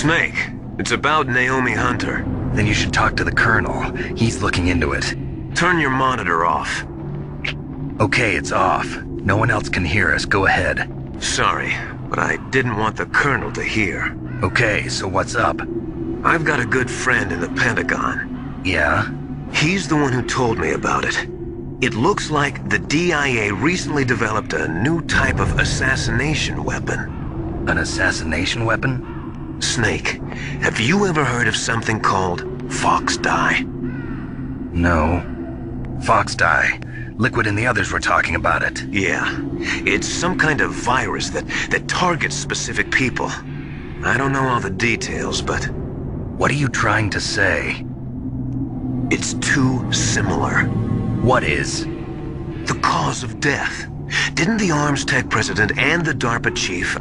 Snake, it's about Naomi Hunter. Then you should talk to the Colonel. He's looking into it. Turn your monitor off. Okay, it's off. No one else can hear us. Go ahead. Sorry, but I didn't want the Colonel to hear. Okay, so what's up? I've got a good friend in the Pentagon. Yeah? He's the one who told me about it. It looks like the DIA recently developed a new type of assassination weapon. An assassination weapon? Snake, have you ever heard of something called fox dye? No. Fox dye. Liquid and the others were talking about it. Yeah. It's some kind of virus that targets specific people. I don't know all the details, but... What are you trying to say? It's too similar. What is? The cause of death. Didn't the Arms Tech president and the DARPA chief,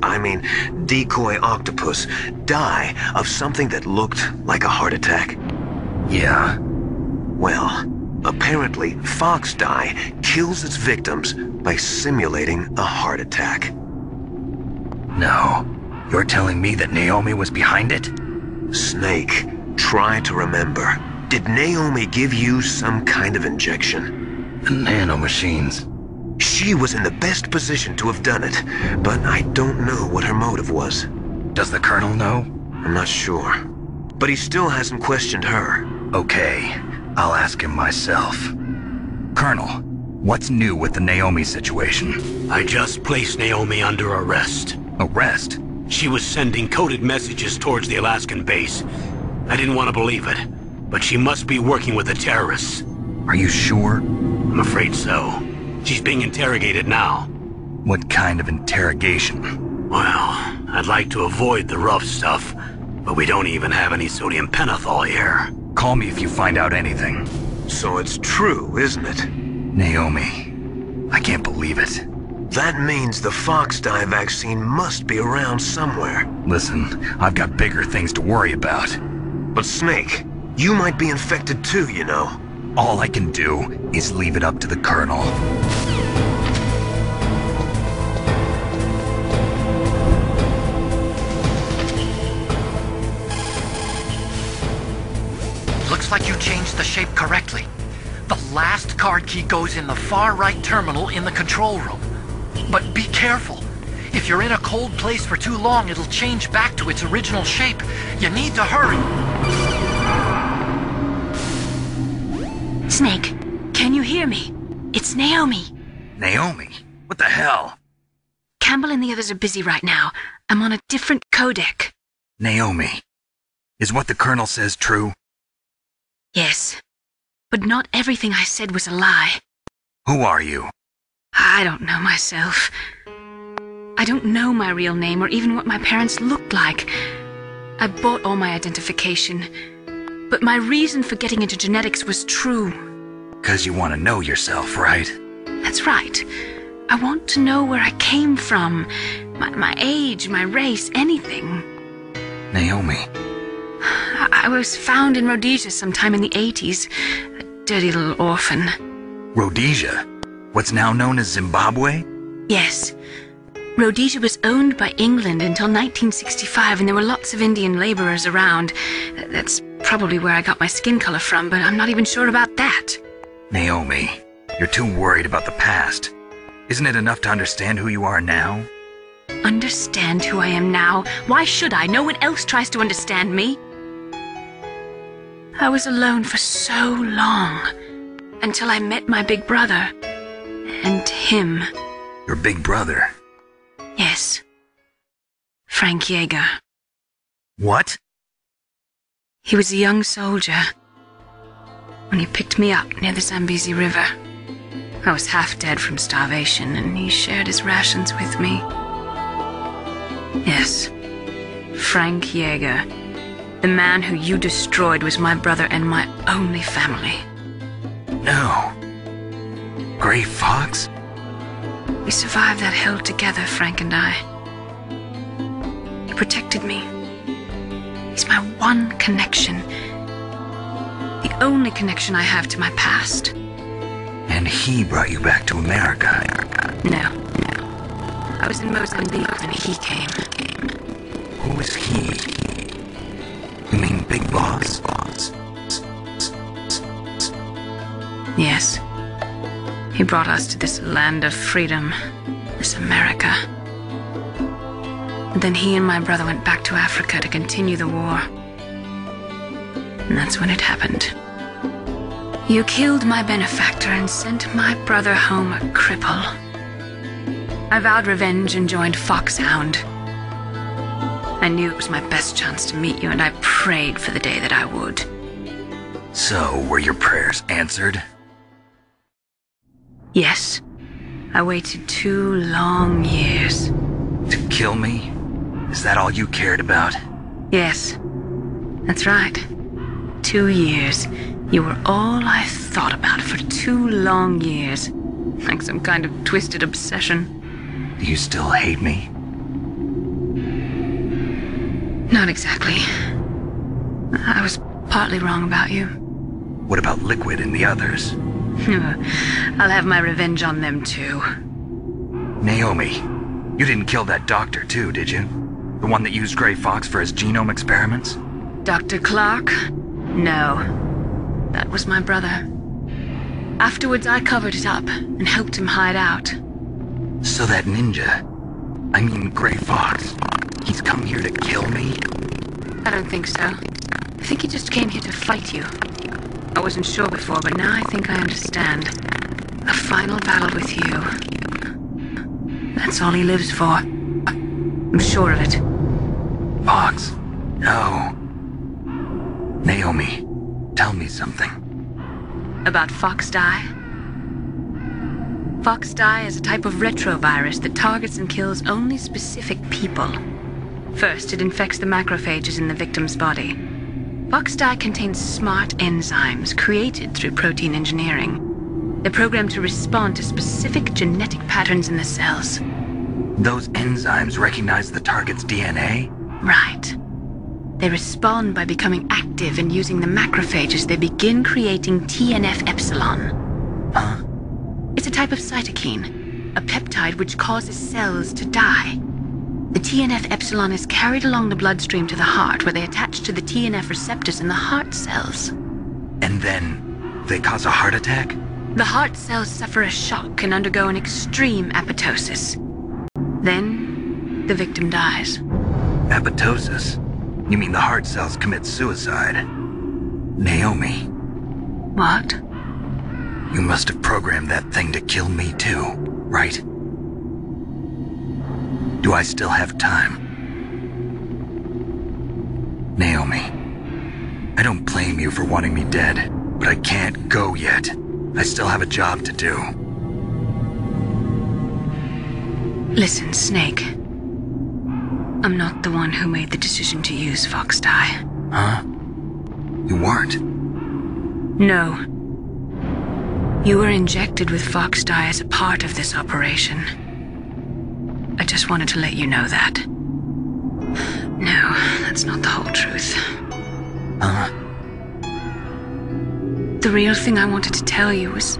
Decoy Octopus, die of something that looked like a heart attack? Yeah. Well, apparently fox dye kills its victims by simulating a heart attack. No. You're telling me that Naomi was behind it? Snake, try to remember. Did Naomi give you some kind of injection? The nanomachines. She was in the best position to have done it, but I don't know what her motive was. Does the Colonel know? I'm not sure. But he still hasn't questioned her. Okay, I'll ask him myself. Colonel, what's new with the Naomi situation? I just placed Naomi under arrest. Arrest? She was sending coded messages towards the Alaskan base. I didn't want to believe it, but she must be working with the terrorists. Are you sure? I'm afraid so. She's being interrogated now. What kind of interrogation? Well, I'd like to avoid the rough stuff, but we don't even have any sodium pentothal here. Call me if you find out anything. So it's true, isn't it? Naomi, I can't believe it. That means the fox dye vaccine must be around somewhere. Listen, I've got bigger things to worry about. But Snake, you might be infected too, you know. All I can do is leave it up to the Colonel. Looks like you changed the shape correctly. The last card key goes in the far right terminal in the control room. But be careful. If you're in a cold place for too long, it'll change back to its original shape. You need to hurry. Snake, can you hear me? It's Naomi. Naomi? What the hell? Campbell and the others are busy right now. I'm on a different codec. Naomi, is what the Colonel says true? Yes, but not everything I said was a lie. Who are you? I don't know myself. I don't know my real name or even what my parents looked like. I bought all my identification, but my reason for getting into genetics was true. 'Cause you want to know yourself, right? That's right. I want to know where I came from, my age, my race, anything. Naomi. I was found in Rhodesia sometime in the 80s, a dirty little orphan. Rhodesia? What's now known as Zimbabwe? Yes. Rhodesia was owned by England until 1965, and there were lots of Indian laborers around. That's probably where I got my skin color from, but I'm not even sure about that. Naomi, you're too worried about the past. Isn't it enough to understand who you are now? Understand who I am now? Why should I? No one else tries to understand me. I was alone for so long, until I met my big brother. And him. Your big brother? Yes. Frank Yeager. What? He was a young soldier when he picked me up near the Zambezi River. I was half dead from starvation, and he shared his rations with me. Yes, Frank Yeager. The man who you destroyed was my brother and my only family. No. Gray Fox? We survived that hell together, Frank and I. He protected me. He's my one connection. The only connection I have to my past. And he brought you back to America? No. I was in Mozambique when he came. Who is he? big boss? Yes. He brought us to this land of freedom, this America. But then he and my brother went back to Africa to continue the war. And that's when it happened. You killed my benefactor and sent my brother home a cripple. I vowed revenge and joined Foxhound. I knew it was my best chance to meet you, and I prayed for the day that I would. So, were your prayers answered? Yes. I waited 2 long years. To kill me? Is that all you cared about? Yes. That's right. 2 years. You were all I thought about for 2 long years. Like some kind of twisted obsession. Do you still hate me? Not exactly. I was partly wrong about you. What about Liquid and the others? I'll have my revenge on them too. Naomi, you didn't kill that doctor too, did you? The one that used Grey Fox for his genome experiments? Dr. Clark? No. That was my brother. Afterwards, I covered it up and helped him hide out. So that ninja, I mean Grey Fox, he's come here to kill me? I don't think so. I think he just came here to fight you. I wasn't sure before, but now I think I understand. A final battle with you. That's all he lives for. I'm sure of it. Fox? No. Naomi, tell me something. About Fox Die? Fox Die is a type of retrovirus that targets and kills only specific people. First, it infects the macrophages in the victim's body. Fox Die contains smart enzymes created through protein engineering. They're programmed to respond to specific genetic patterns in the cells. Those enzymes recognize the target's DNA? Right. They respond by becoming active and using the macrophages. They begin creating TNF-epsilon. Huh? It's a type of cytokine, a peptide which causes cells to die. The TNF-epsilon is carried along the bloodstream to the heart, where they attach to the TNF receptors in the heart cells. And then they cause a heart attack? The heart cells suffer a shock and undergo an extreme apoptosis. Then, the victim dies. Apoptosis? You mean the heart cells commit suicide? Naomi. What? You must have programmed that thing to kill me too, right? Do I still have time? Naomi, I don't blame you for wanting me dead, but I can't go yet. I still have a job to do. Listen, Snake. I'm not the one who made the decision to use Fox Die. Huh? You weren't? No. You were injected with Fox Die as a part of this operation. I just wanted to let you know that. No, that's not the whole truth. Huh? The real thing I wanted to tell you was...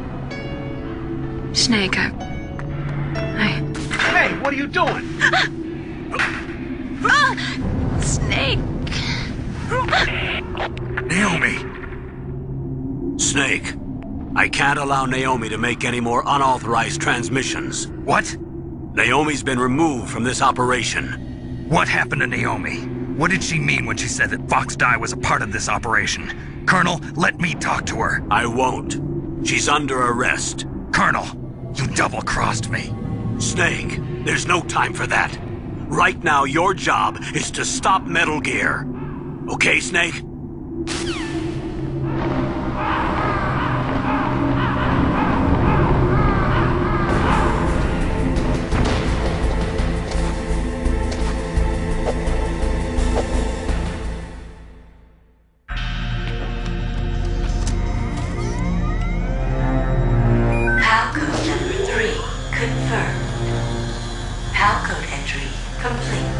Snake, I... Hey, what are you doing? Snake! Naomi! Snake, I can't allow Naomi to make any more unauthorized transmissions. What? Naomi's been removed from this operation. What happened to Naomi? What did she mean when she said that Fox Die was a part of this operation? Colonel, let me talk to her. I won't. She's under arrest. Colonel, you double-crossed me. Snake, there's no time for that. Right now, your job is to stop Metal Gear. Okay, Snake? Halcode number 3 confirmed. Halcode entry complete.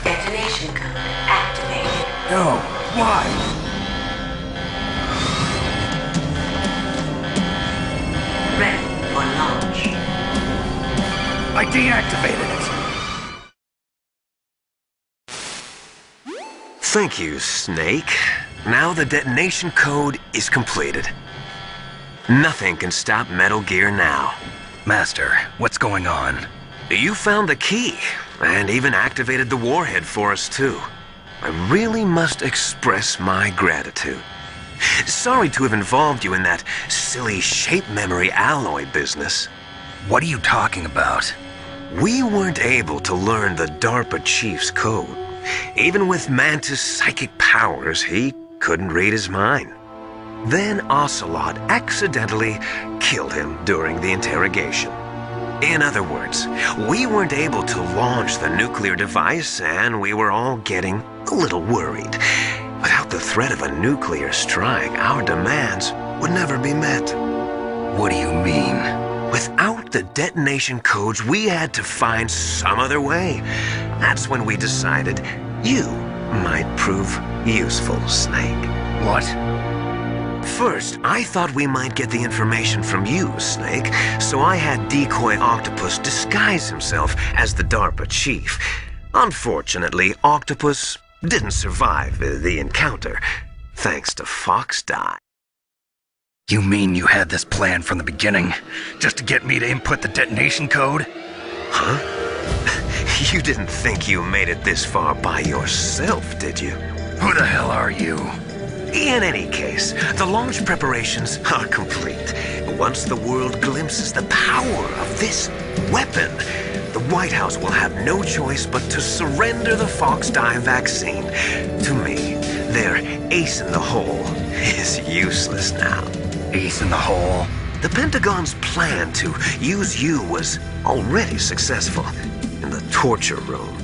Detonation code activated. No, why? Ready for launch. I deactivated it. Thank you, Snake. Now the detonation code is completed. Nothing can stop Metal Gear now. Master, what's going on? You found the key, and even activated the warhead for us, too. I really must express my gratitude. Sorry to have involved you in that silly shape memory alloy business. What are you talking about? We weren't able to learn the DARPA chief's code. Even with Mantis' psychic powers, he couldn't read his mind. Then Ocelot accidentally killed him during the interrogation. In other words, we weren't able to launch the nuclear device, and we were all getting a little worried. Without the threat of a nuclear strike, our demands would never be met. What do you mean? Without the detonation codes, we had to find some other way. That's when we decided you might prove useful, Snake. What? First, I thought we might get the information from you, Snake, so I had Decoy Octopus disguise himself as the DARPA chief. Unfortunately, Octopus didn't survive the encounter, thanks to Fox Die. You mean you had this plan from the beginning, just to get me to input the detonation code? Huh? You didn't think you made it this far by yourself, did you? Who the hell are you? In any case, the launch preparations are complete. Once the world glimpses the power of this weapon, the White House will have no choice but to surrender the Fox Die vaccine to me. Their ace in the hole is useless now. Ace in the hole? The Pentagon's plan to use you was already successful in the torture room.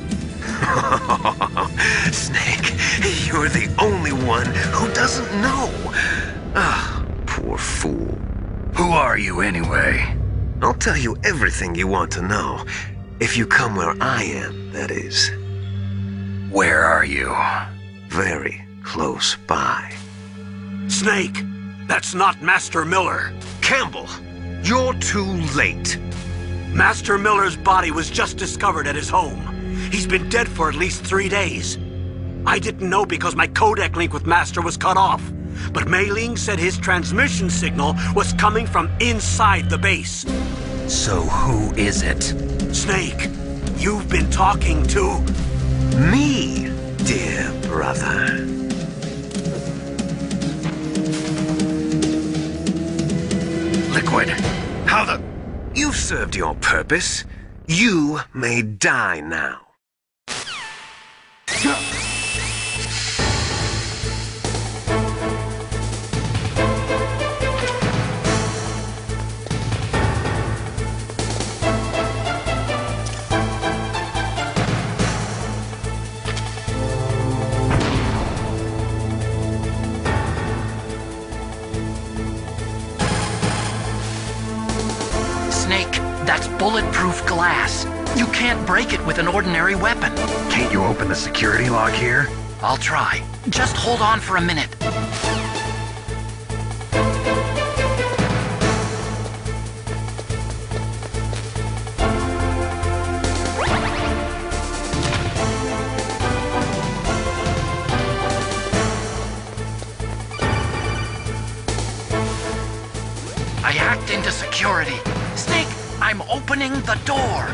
Snake, you're the only one who doesn't know. Ah, poor fool. Who are you anyway? I'll tell you everything you want to know. If you come where I am, that is. Where are you? Very close by. Snake, that's not Master Miller. Campbell, you're too late. Master Miller's body was just discovered at his home. He's been dead for at least 3 days. I didn't know because my codec link with Master was cut off. But Mei Ling said his transmission signal was coming from inside the base. So who is it? Snake, you've been talking to... Me, dear brother. Liquid. How the... You've served your purpose. You may die now. Snake, that's bulletproof glass. You can't break it with an ordinary weapon. Can't you open the security lock here? I'll try. Just hold on for a minute. I hacked into security. Snake, I'm opening the door.